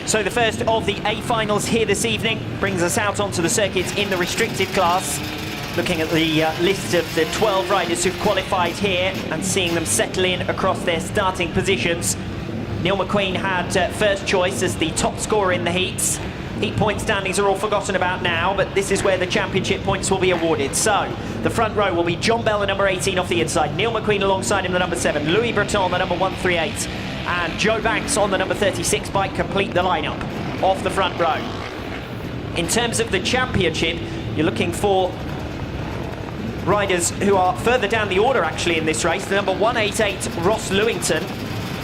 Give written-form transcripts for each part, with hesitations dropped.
So the first of the A finals here this evening brings us out onto the circuit in the restricted class. Looking at the list of the 12 riders who've qualified here and seeing them settle in across their starting positions. Neil McQueen had first choice as the top scorer in the heats. Heat point standings are all forgotten about now, but this is where the championship points will be awarded. So, the front row will be John Bell, the number 18 off the inside, Neil McQueen alongside him, the number 7, Louis Breton, the number 138, and Joe Banks on the number 36 bike complete the lineup off the front row. In terms of the championship, you're looking for riders who are further down the order actually in this race. The number 188, Ross Lewington,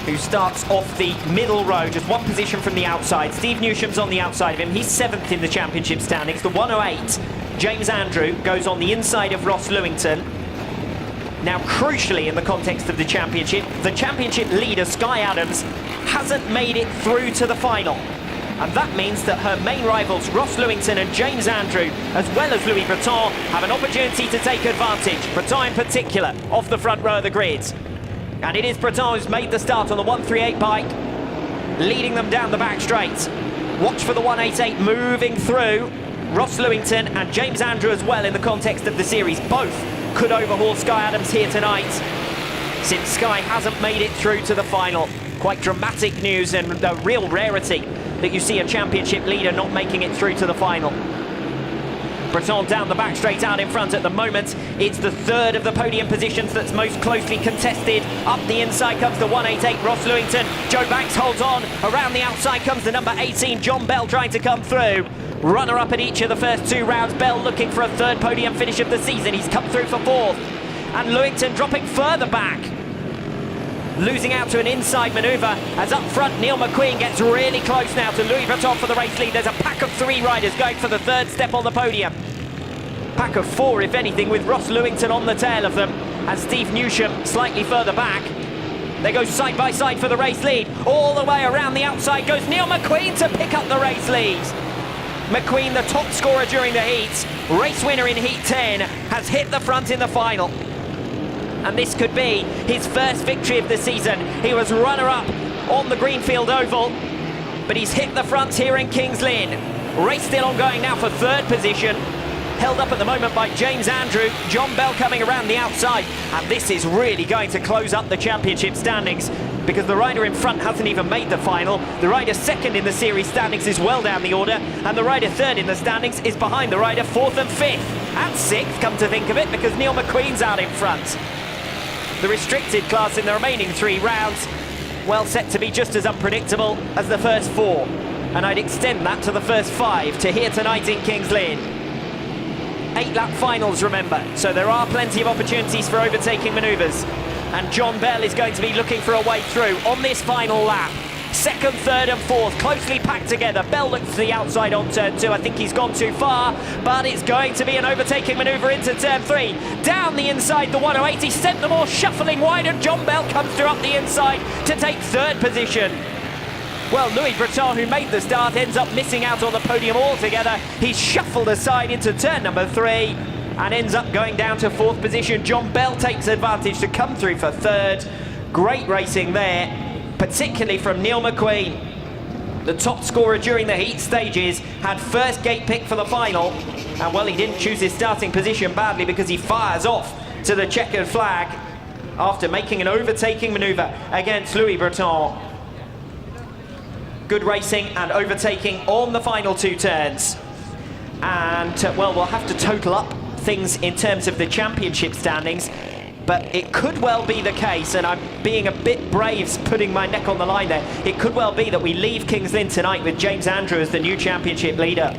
who starts off the middle row, just one position from the outside. Steve Newsham's on the outside of him. He's 7th in the championship standings. The 108, James Andrew, goes on the inside of Ross Lewington. Now, crucially in the context of the championship leader, Sky Adams, hasn't made it through to the final. And that means that her main rivals, Ross Lewington and James Andrew, as well as Louis Breton, have an opportunity to take advantage. Breton in particular, off the front row of the grid. And it is Breton who's made the start on the 138 bike, leading them down the back straight. Watch for the 188 moving through. Ross Lewington and James Andrew as well in the context of the series. Both could overhaul Sky Adams here tonight, since Sky hasn't made it through to the final. Quite dramatic news and a real rarity that you see a championship leader not making it through to the final. Breton down the back straight out in front at the moment. It's the third of the podium positions that's most closely contested. Up the inside comes the 188, Ross Lewington. Joe Banks holds on. Around the outside comes the number 18, John Bell, trying to come through. Runner-up at each of the first 2 rounds. Bell looking for a third podium finish of the season. He's come through for 4th. And Lewington dropping further back, losing out to an inside manoeuvre as up front Neil McQueen gets really close now to Louis Breton for the race lead. There's a pack of 3 riders going for the 3rd step on the podium. Pack of 4 if anything, with Ross Lewington on the tail of them and Steve Newsham slightly further back. They go side by side for the race lead. All the way around the outside goes Neil McQueen to pick up the race lead. McQueen, the top scorer during the heats, race winner in Heat 10, has hit the front in the final. And this could be his first victory of the season. He was runner-up on the Greenfield Oval, but he's hit the front here in Kings Lynn. Race still ongoing now for 3rd position, held up at the moment by James Andrew. John Bell coming around the outside, and this is really going to close up the championship standings, because the rider in front hasn't even made the final. The rider 2nd in the series standings is well down the order, and the rider 3rd in the standings is behind the rider 4th and 5th. And 6th, come to think of it, because Neil McQueen's out in front. The restricted class in the remaining 3 rounds, well set to be just as unpredictable as the first 4. And I'd extend that to the first 5 to here tonight in Kings Lynn. 8-lap finals, remember, so there are plenty of opportunities for overtaking manoeuvres. And John Bell is going to be looking for a way through on this final lap. 2nd, 3rd and 4th closely packed together. Bell looks to the outside on turn 2. I think he's gone too far, but it's going to be an overtaking manoeuvre into turn 3. Down the inside, the 108. He sent them all shuffling wide, and John Bell comes through up the inside to take 3rd position. Well, Louis Breton, who made the start, ends up missing out on the podium altogether. He's shuffled aside into turn number 3 and ends up going down to 4th position. John Bell takes advantage to come through for 3rd. Great racing there, particularly from Neil McQueen. The top scorer during the heat stages had first gate pick for the final, and well, he didn't choose his starting position badly, because he fires off to the checkered flag after making an overtaking manoeuvre against Louis Breton. Good racing and overtaking on the final 2 turns. And well, we'll have to total up things in terms of the championship standings, but it could well be the case, and I'm being a bit brave putting my neck on the line there, it could well be that we leave Kings Lynn tonight with James Andrew as the new championship leader.